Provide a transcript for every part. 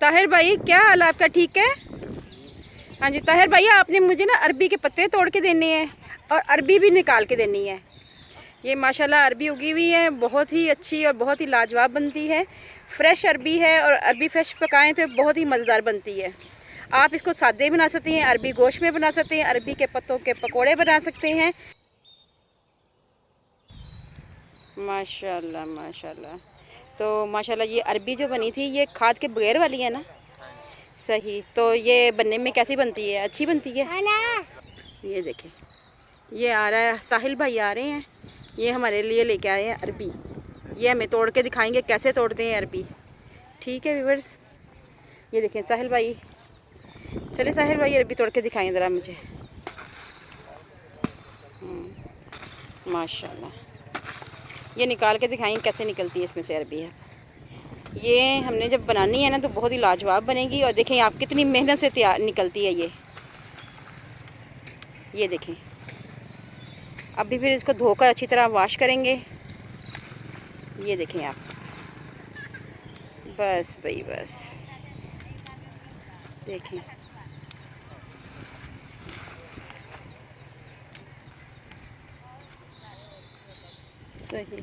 ताहिर भाई, क्या हाल आपका? ठीक है। हाँ जी ताहिर भाई, आपने मुझे ना अरबी के पत्ते तोड़ के देने हैं और अरबी भी निकाल के देनी है। ये माशाल्लाह अरबी उगी हुई है, बहुत ही अच्छी और बहुत ही लाजवाब बनती है। फ्रेश अरबी है और अरबी फ्रेश पकाएं तो बहुत ही मज़ेदार बनती है। आप इसको सादे बना सकते हैं, अरबी गोश्त में बना सकते हैं, अरबी के पत्तों के पकोड़े बना सकते हैं। माशाल्लाह माशाल्लाह। तो माशाल्लाह ये अरबी जो बनी थी ये खाद के बगैर वाली है ना? सही। तो ये बनने में कैसी बनती है? अच्छी बनती है। ये देखें, ये आ रहा है साहिल भाई, आ रहे हैं। ये हमारे लिए लेके आए हैं अरबी। ये हमें तोड़ के दिखाएंगे कैसे तोड़ते हैं अरबी। ठीक है व्यूअर्स, ये देखें साहिल भाई। चले साहिल भाई, अरबी तोड़ के दिखाएं ज़रा मुझे। माशाल्लाह, ये निकाल के दिखाएंगे कैसे निकलती है इसमें से अरबी है। ये हमने जब बनानी है ना तो बहुत ही लाजवाब बनेगी। और देखें आप कितनी मेहनत से तैयार निकलती है ये देखें। अभी फिर इसको धोकर अच्छी तरह वॉश करेंगे। ये देखें आप, बस भाई बस देखें। सही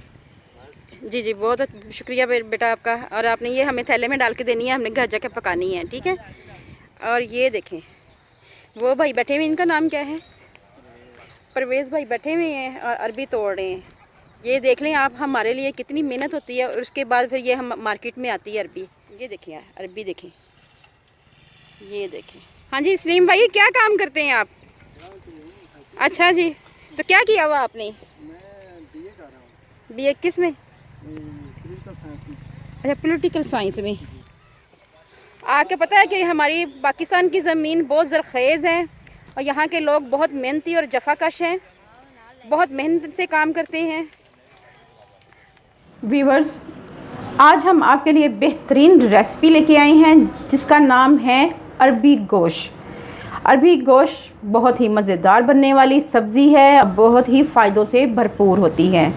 जी जी, बहुत शुक्रिया बेटा आपका। और आपने ये हमें थैले में डाल के देनी है, हमने घर जाके पकानी है। ठीक है। और ये देखें वो भाई बैठे हुए, इनका नाम क्या है? परवेज़ भाई बैठे हुए हैं और अरबी तोड़ रहे हैं। ये देख लें आप, हमारे लिए कितनी मेहनत होती है और उसके बाद फिर ये हम मार्केट में आती है अरबी। ये देखें यार अरबी देखें, ये देखें। हाँ जी सलीम भाई, क्या काम करते हैं आप? अच्छा जी, तो क्या किया हुआ आपने? बीए किस में? अच्छा, पॉलिटिकल साइंस में। आपको पता है कि हमारी पाकिस्तान की ज़मीन बहुत ज़रख़ेज़ है और यहाँ के लोग बहुत मेहनती और जफाकश हैं, बहुत मेहनत से काम करते हैं। व्यूअर्स, आज हम आपके लिए बेहतरीन रेसिपी लेके आए हैं जिसका नाम है अरबी गोश्त। अरबी गोश्त बहुत ही मज़ेदार बनने वाली सब्ज़ी है, बहुत ही फ़ायदों से भरपूर होती है।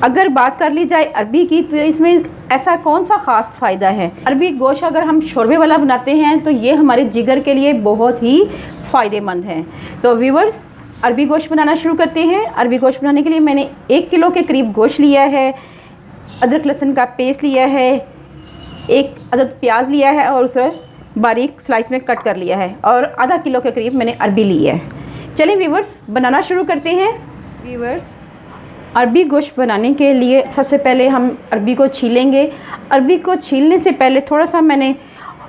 अगर बात कर ली जाए अरबी की तो इसमें ऐसा कौन सा ख़ास फ़ायदा है? अरबी गोश्त अगर हम शोरबे वाला बनाते हैं तो ये हमारे जिगर के लिए बहुत ही फ़ायदेमंद है। तो व्यूअर्स, अरबी गोश्त बनाना शुरू करते हैं। अरबी गोश्त बनाने के लिए मैंने 1 किलो के करीब गोश्त लिया है, अदरक लहसुन का पेस्ट लिया है, 1 अदद प्याज लिया है और उसे बारीक स्लाइस में कट कर लिया है, और आधा किलो के करीब मैंने अरबी ली है। चलिए व्यूअर्स, बनाना शुरू करते हैं। व्यूअर्स, अरबी गोश्त बनाने के लिए सबसे पहले हम अरबी को छीलेंगे। अरबी को छीलने से पहले थोड़ा सा मैंने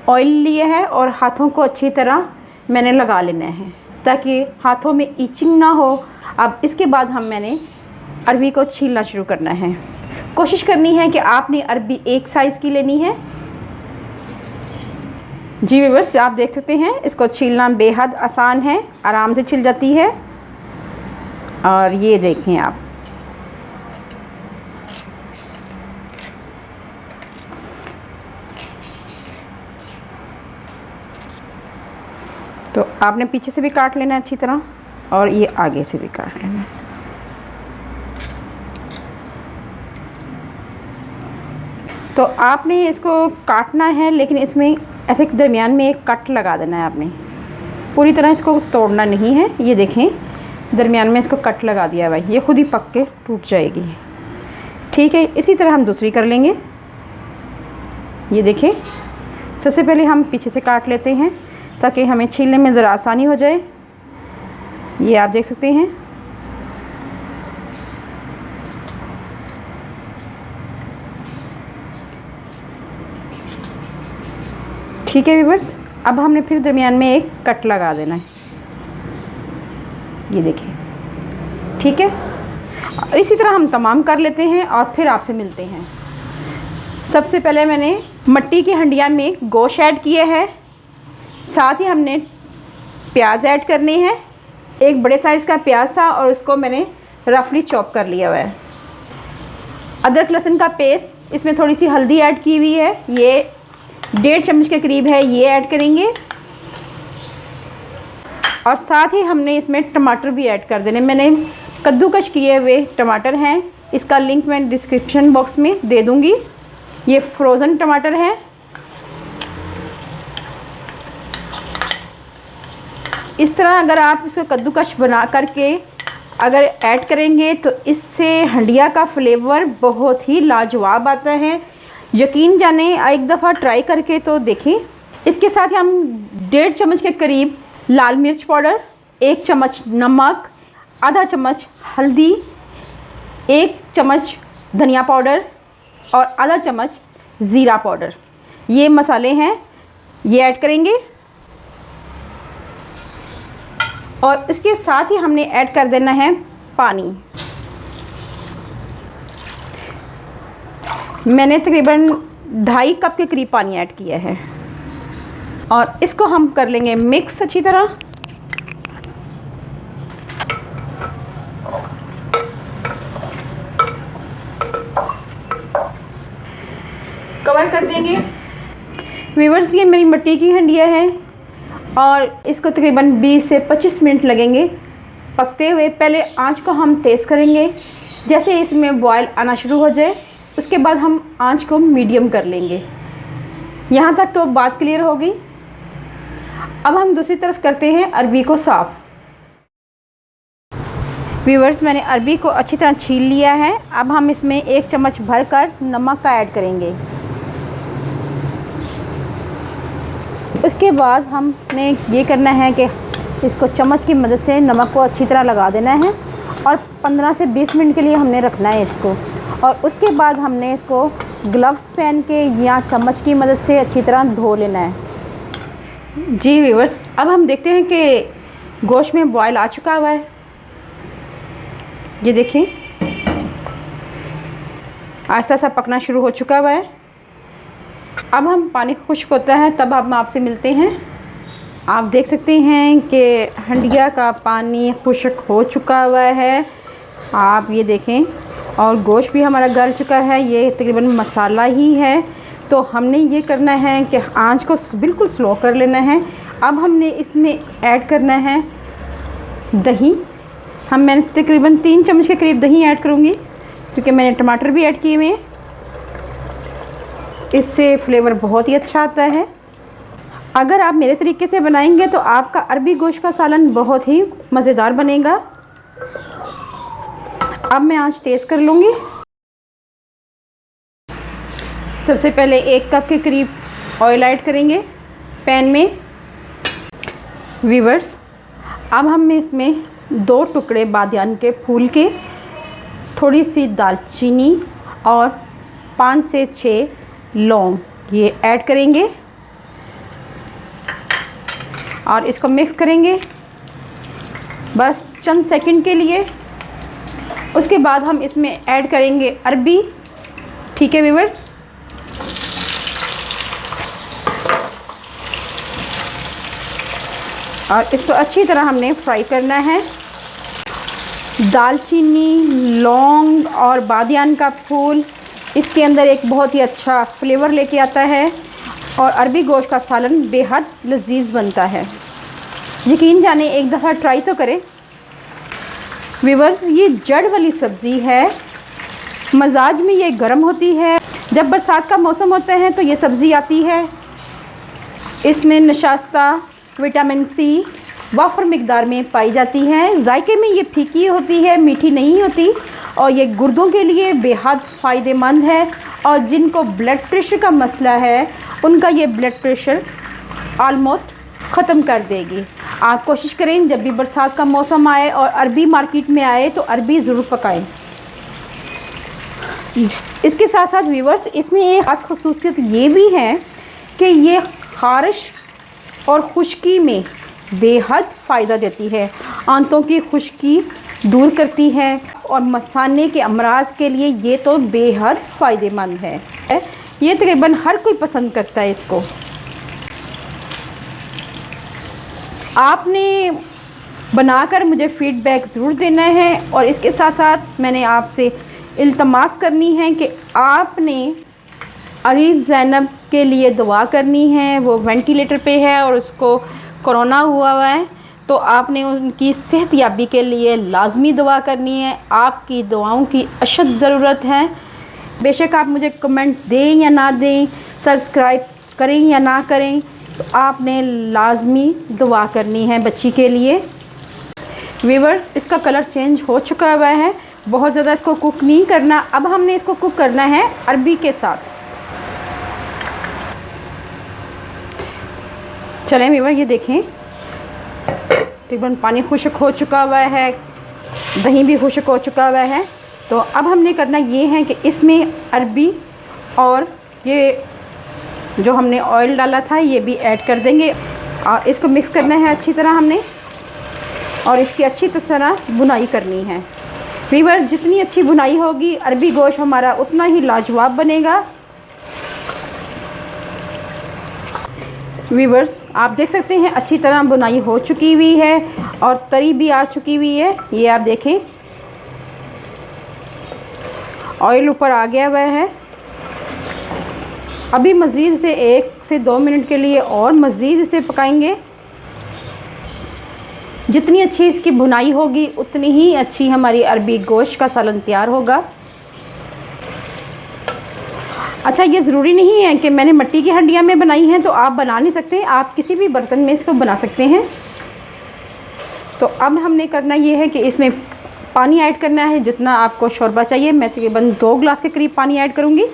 ऑयल लिया है और हाथों को अच्छी तरह मैंने लगा लेना है ताकि हाथों में ईचिंग ना हो। अब इसके बाद मैंने अरबी को छीलना शुरू करना है। कोशिश करनी है कि आपने अरबी एक साइज़ की लेनी है। जी व्यूअर्स, आप देख सकते हैं इसको छीलना बेहद आसान है, आराम से छिल जाती है। और ये देखें आप, तो आपने पीछे से भी काट लेना है अच्छी तरह और ये आगे से भी काट लेना है। तो आपने इसको काटना है लेकिन इसमें ऐसे दरमियान में एक कट लगा देना है। आपने पूरी तरह इसको तोड़ना नहीं है। ये देखें, दरमियान में इसको कट लगा दिया है भाई, ये खुद ही पक के टूट जाएगी। ठीक है, इसी तरह हम दूसरी कर लेंगे। ये देखें, सबसे पहले हम पीछे से काट लेते हैं ताकि हमें छीलने में ज़रा आसानी हो जाए। ये आप देख सकते हैं। ठीक है व्यूअर्स, अब हमने फिर दरमियान में एक कट लगा देना है। ये देखिए, ठीक है। और इसी तरह हम तमाम कर लेते हैं और फिर आपसे मिलते हैं। सबसे पहले मैंने मट्टी की हंडिया में गोश्त ऐड किया है, साथ ही हमने प्याज ऐड करने हैं। एक बड़े साइज़ का प्याज था और उसको मैंने रफली चॉप कर लिया हुआ है। अदरक लहसुन का पेस्ट, इसमें थोड़ी सी हल्दी ऐड की हुई है, ये 1.5 चम्मच के करीब है, ये ऐड करेंगे। और साथ ही हमने इसमें टमाटर भी ऐड कर देने। मैंने कद्दूकश किए हुए टमाटर हैं, इसका लिंक मैं डिस्क्रिप्शन बॉक्स में दे दूँगी। ये फ्रोज़न टमाटर है। इस तरह अगर आप इसको कद्दूकश बना करके अगर ऐड करेंगे तो इससे हंडिया का फ्लेवर बहुत ही लाजवाब आता है। यकीन जाने एक दफ़ा ट्राई करके तो देखें। इसके साथ ही हम 1.5 चम्मच के करीब लाल मिर्च पाउडर, 1 चम्मच नमक, आधा चम्मच हल्दी, 1 चम्मच धनिया पाउडर और आधा चम्मच ज़ीरा पाउडर, ये मसाले हैं, ये ऐड करेंगे। और इसके साथ ही हमने ऐड कर देना है पानी। मैंने तकरीबन 2.5 कप के करीब पानी ऐड किया है और इसको हम कर लेंगे मिक्स अच्छी तरह। कवर कर देंगे। व्यूअर्स, ये मेरी मिट्टी की हंडिया है और इसको तकरीबन 20 से 25 मिनट लगेंगे पकते हुए। पहले आंच को हम तेज़ करेंगे, जैसे इसमें बॉयल आना शुरू हो जाए उसके बाद हम आंच को मीडियम कर लेंगे। यहाँ तक तो बात क्लियर होगी। अब हम दूसरी तरफ करते हैं अरबी को साफ़। व्यूअर्स, मैंने अरबी को अच्छी तरह छील लिया है। अब हम इसमें 1 चम्मच भरकर नमक का ऐड करेंगे। उसके बाद हमने ये करना है कि इसको चम्मच की मदद से नमक को अच्छी तरह लगा देना है और 15 से 20 मिनट के लिए हमने रखना है इसको। और उसके बाद हमने इसको ग्लव्स पहन के या चम्मच की मदद से अच्छी तरह धो लेना है। जी व्यूअर्स, अब हम देखते हैं कि गोश्त में बॉयल आ चुका हुआ है। ये देखें, आहिस्ता सा पकना शुरू हो चुका हुआ है। अब हम पानी खुश्क होता है तब हम आपसे मिलते हैं। आप देख सकते हैं कि हंडिया का पानी खुश्क हो चुका हुआ है, आप ये देखें, और गोश्त भी हमारा गल चुका है। ये तकरीबन मसाला ही है, तो हमने ये करना है कि आंच को बिल्कुल स्लो कर लेना है। अब हमने इसमें ऐड करना है दही। मैंने तकरीबन 3 चम्मच के करीब दही ऐड करूँगी क्योंकि मैंने टमाटर भी ऐड किए हुए हैं। इससे फ्लेवर बहुत ही अच्छा आता है। अगर आप मेरे तरीके से बनाएंगे तो आपका अरबी गोश्त का सालन बहुत ही मज़ेदार बनेगा। अब मैं आंच तेज़ कर लूँगी। सबसे पहले 1 कप के करीब ऑयल ऐड करेंगे पैन में। व्यूअर्स, अब हम इसमें 2 टुकड़े बादियान के फूल के, थोड़ी सी दालचीनी और 5 से 6 लौंग ये ऐड करेंगे और इसको मिक्स करेंगे बस चंद सेकंड के लिए। उसके बाद हम इसमें ऐड करेंगे अरबी। ठीक है व्यूअर्स, और इसको अच्छी तरह हमने फ्राई करना है। दालचीनी, लौंग और बादियान का फूल इसके अंदर एक बहुत ही अच्छा फ्लेवर लेके आता है और अरबी गोश्त का सालन बेहद लजीज बनता है। यकीन जाने एक दफ़ा ट्राई तो करें। व्यूअर्स, ये जड़ वाली सब्ज़ी है, मजाज में ये गर्म होती है। जब बरसात का मौसम होता है तो ये सब्ज़ी आती है। इसमें नशास्ता, विटामिन सी वाफर मिकदार में पाई जाती है। जायके में ये फीकी होती है, मीठी नहीं होती और ये गुर्दों के लिए बेहद फ़ायदेमंद है। और जिनको ब्लड प्रेशर का मसला है उनका ये ब्लड प्रेशर आलमोस्ट ख़त्म कर देगी। आप कोशिश करें जब भी बरसात का मौसम आए और अरबी मार्केट में आए तो अरबी ज़रूर पकाएं। इसके साथ साथ व्यूअर्स, इसमें एक ख़ास ख़ुसूसियत ये भी है कि ये ख़ारिश और खुश्की में बेहद फ़ायदा देती है। आंतों की खुश्की दूर करती है और मसाने के अमराज के लिए ये तो बेहद फ़ायदेमंद है। ये तकरीबन हर कोई पसंद करता है इसको। आपने बनाकर मुझे फ़ीडबैक ज़रूर देना है और इसके साथ साथ मैंने आपसे इल्तमास करनी है कि आपने अरीफ ज़ैनब के लिए दुआ करनी है। वो वेंटिलेटर पे है और उसको कोरोना हुआ है, तो आपने उनकी सेहत याबी के लिए लाजमी दुआ करनी है। आपकी दुआओं की अशद ज़रूरत है। बेशक आप मुझे कमेंट दें या ना दें, सब्सक्राइब करें या ना करें, तो आपने लाजमी दुआ करनी है बच्ची के लिए। व्यूअर्स, इसका कलर चेंज हो चुका हुआ है, बहुत ज़्यादा इसको कुक नहीं करना। अब हमने इसको कुक करना है अरबी के साथ। चलें व्यूअर, ये देखें तकरीबन पानी खुश्क हो चुका हुआ है, दही भी खुश्क हो चुका हुआ है। तो अब हमने करना ये है कि इसमें अरबी और ये जो हमने ऑयल डाला था ये भी ऐड कर देंगे और इसको मिक्स करना है अच्छी तरह हमने, और इसकी अच्छी तरह भुनाई करनी है। व्यूअर, जितनी अच्छी भुनाई होगी अरबी गोश्त हमारा उतना ही लाजवाब बनेगा। व्यूअर्स, आप देख सकते हैं अच्छी तरह भुनाई हो चुकी हुई है और तरी भी आ चुकी हुई है। ये आप देखें ऑयल ऊपर आ गया हुआ है। अभी मज़ीद से 1 से 2 मिनट के लिए और मज़ीद इसे पकाएंगे। जितनी अच्छी इसकी भुनाई होगी उतनी ही अच्छी हमारी अरबी गोश्त का सालन तैयार होगा। अच्छा, ये ज़रूरी नहीं है कि मैंने मिट्टी की हंडिया में बनाई है तो आप बना नहीं सकते, आप किसी भी बर्तन में इसको बना सकते हैं। तो अब हमने करना ये है कि इसमें पानी ऐड करना है जितना आपको शोरबा चाहिए। मैं तकरीबन 2 गिलास के करीब पानी ऐड करूँगी।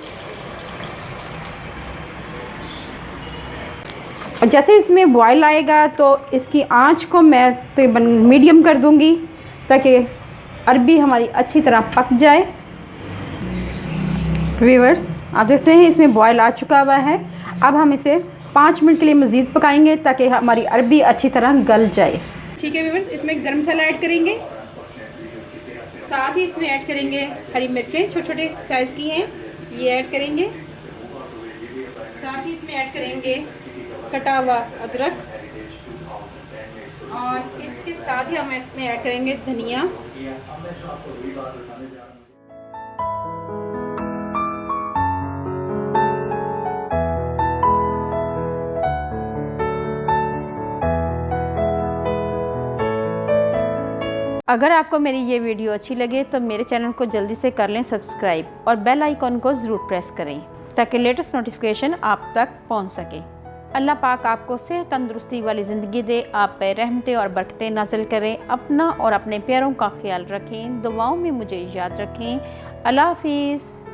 और जैसे इसमें बॉयल आएगा तो इसकी आंच को मैं तकरीबन मीडियम कर दूँगी ताकि अरबी हमारी अच्छी तरह पक जाए। व्यूअर्स, आप देखते हैं इसमें बॉयल आ चुका हुआ है। अब हम इसे 5 मिनट के लिए मज़ीद पकाएंगे ताकि हमारी अरबी अच्छी तरह गल जाए। ठीक है व्यूअर्स, इसमें गर्म मसाला ऐड करेंगे, साथ ही इसमें ऐड करेंगे हरी मिर्चें छोटे छोटे साइज़ की हैं, ये ऐड करेंगे। साथ ही इसमें ऐड करेंगे कटा हुआ अदरक और इसके साथ ही हम इसमें ऐड करेंगे धनिया। अगर आपको मेरी ये वीडियो अच्छी लगे तो मेरे चैनल को जल्दी से कर लें सब्सक्राइब और बेल आइकॉन को ज़रूर प्रेस करें ताकि लेटेस्ट नोटिफिकेशन आप तक पहुंच सके। अल्लाह पाक आपको सेहत तंदुरुस्ती वाली ज़िंदगी दे, आप पे रहमतें और बरकतें नाज़िल करें। अपना और अपने प्यारों का ख्याल रखें, दुआओं में मुझे याद रखें। अल्लाह हाफिज़।